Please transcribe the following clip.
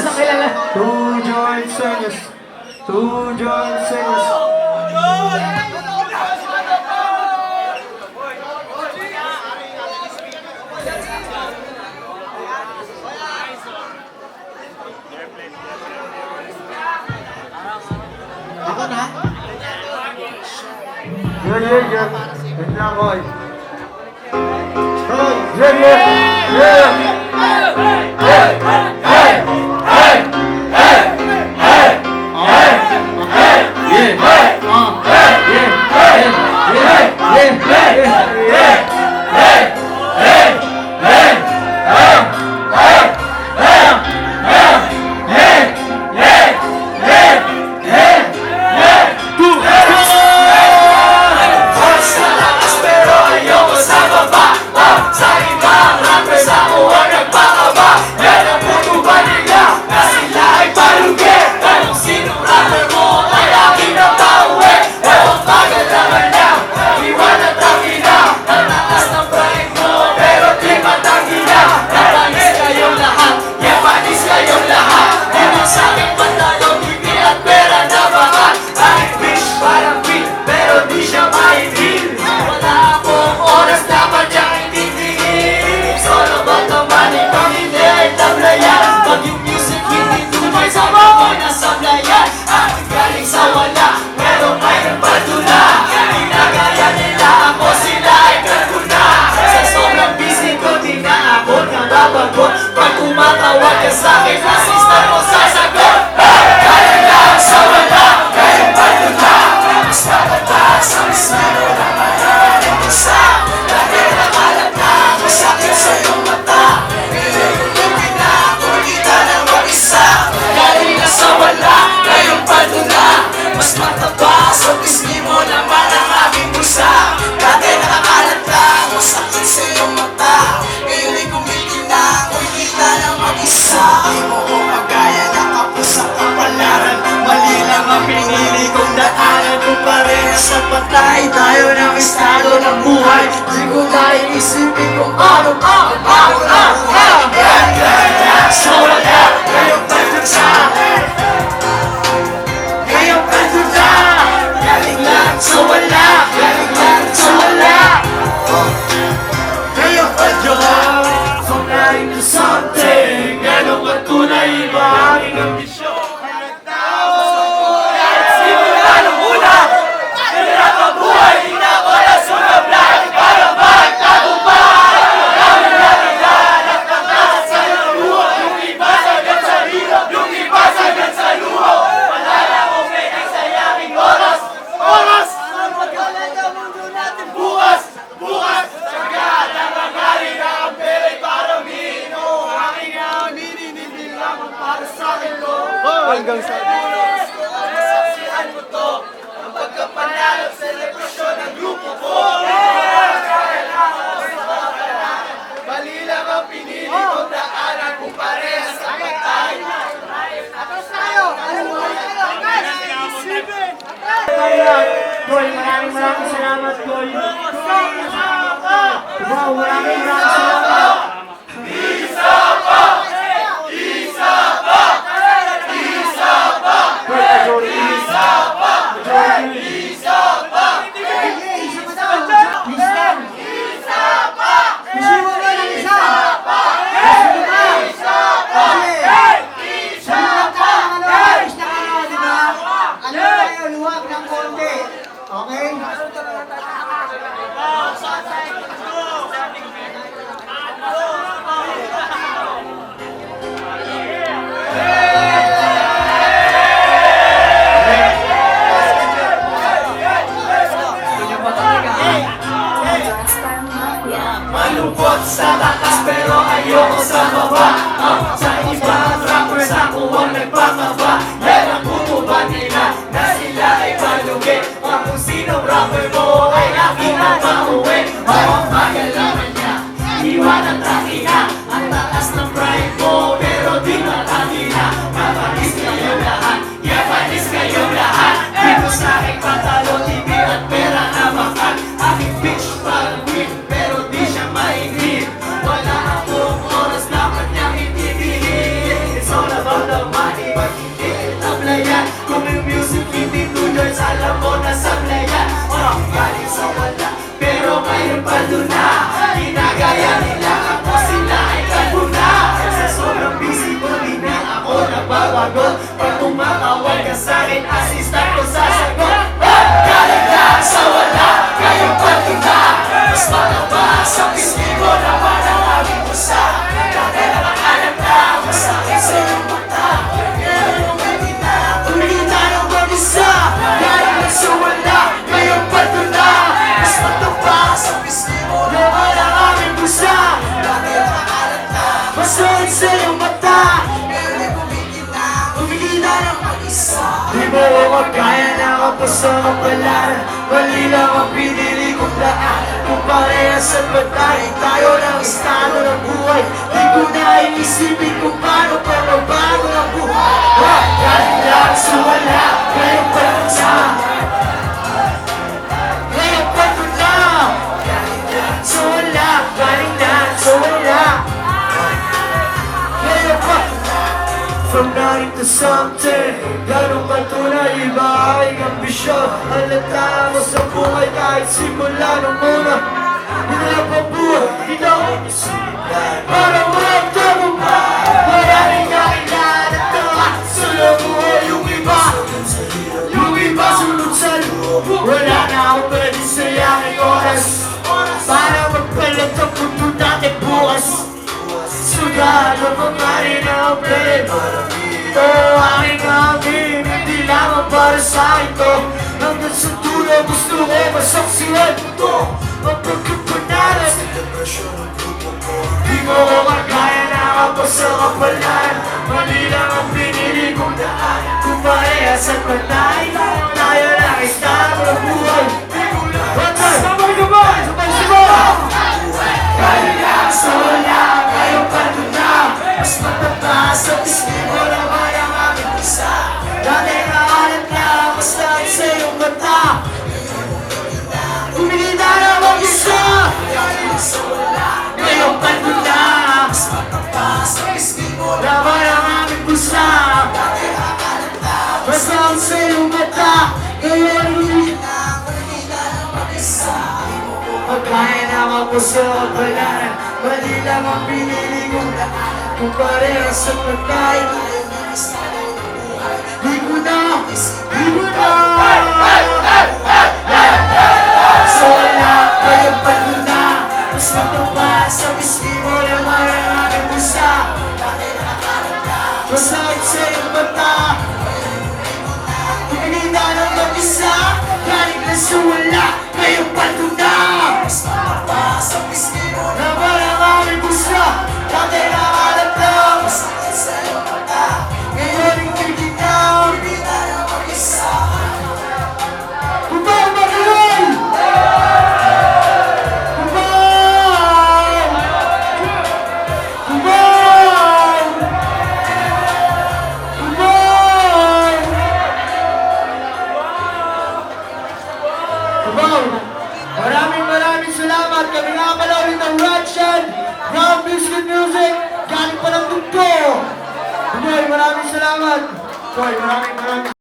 na kilala. Two joint singers. Two joint singers. Ako na? Yeah. Wait lang, boy. Hoy! Tayo ng estado ng buhay. Di ko tayo isipin kung ano so wala, ngayong pagdagsa. Ngayong pagdagsa. Galing lang so wala. Galing lang so wala. Ngayong pagdagsa. Kung narin to something, ganong patunay ba aking ambisyon? Hanggang sa saksihan mo to, ang pagkapanalo sa selebrasyon ng grupo ko. Mali lang ang pinili kong daanan kung parehas sa patay. Atas tayo! Boy, maraming salamat, Boy. Wow, maraming salamat. Malungkot sa takas pero ayoko sa baba. Sa iba ang rappers ako ang nagpapaba. Yan ang bumuban nila na sila ay malugi. Kung sinong rapper mo ay aking napauwi. Bawang magalaman niya, iwan ang takina. Ang taas ng pride mo pero di makamina. Mapanis kayong lahat, yapanis kayong lahat. Dito sa aking pantalon, TV at pera na makat. Aking bitch palwin pero di siya maigit. Wala akong oras dapat niyang ititihin. It's all about the mabagot. Pag tumatawag ka sa'kin, assistant ko sasagot. Galing na sa wala, ngayong pagtuna. Mas mataba sa pisngi mo na parang aming pusa. Dati nakahanap na, masakit sa iyong mata. Ngayon umigita ng mag-isa. Galing na sa wala, ngayong pagtuna. Mas mataba sa pisngi mo na parang aming pusa. Dati nakahanap na, masakit sa iyong mata. Umigita ng mag-isa. Di mo ako kaya na kapos sa kapalaran. Mali lang ang pinili kong daan. Kung parehas at batay tayo ng estado ng buhay. Di ko na iisipin kung paano pa mabago ng buhay. Galing lang sa wala, ngayon pa lang na. Ngayon pa lang na. Galing lang sa wala, galing lang sa wala. Ngayon pa. From nothing to something, ganun ka tunay, iba aking ambisyon. Halata mo sa buhay kahit simula nung una. Hindi na pabuhay, hindi na ako isipan. Para maramdam mo ba? Maraming kakilala at tawa sa buhay yung iba. Yung iba sunod sa lubo. Wala na akong pwede sayangin oras para magpalat ang mundo natin bukas. Sugado pa nga rin ang pwede. Ito aking amin, hindi lamang para sa akin to. Hanggang sa dulo gusto ko masaksihan ito. Magpagkapanaran di mo ko magkaya na kapos sa kapalaran. Mali lang ang pinili kong daan. Kung parehas at patay tayo lang estado ng buhay. Sabay ka ba? Galing lang sa wala, ngayong pagtuna. Mas matataas sa pisngi mo na parang aming pusa. Dati nakahanap na, mas dahil sa iyong mata. Umilita na mag-isa. Galing sa wala, ngayong pagtuna. Mas matataas sa pisngi mo na parang aming pusa. Dati nakahanap na, mas dahil sa iyong mata. Ngayon umilita na mag-isa. Magkaya na ako sa kapalaran. Mali lang ang pinili kong daan. Kung parehas sa pagkain di ko na so wala kayong pagkuna. Mas mataba sa pisngi mo na maraming pusa. Masakit sa iyong mata. Pinilita ng mag-isa. Galing na sa wala, ngayong pagkuna. Mas mataba sa pisngi mo na maraming pusa. Dati nakahanap lang, masakit sa iyong mata. Ngayon ika'y ginaw, pinilita ng mag-isa. Kumaw magaling! Kumaw! Kumaw! Kumaw! Kumaw! Maraming salamat. Kami nga pala ulit ng Russian Brown Biscuit Music. Galing pa ng Tugto. Boy, maraming salamat. Boy, maraming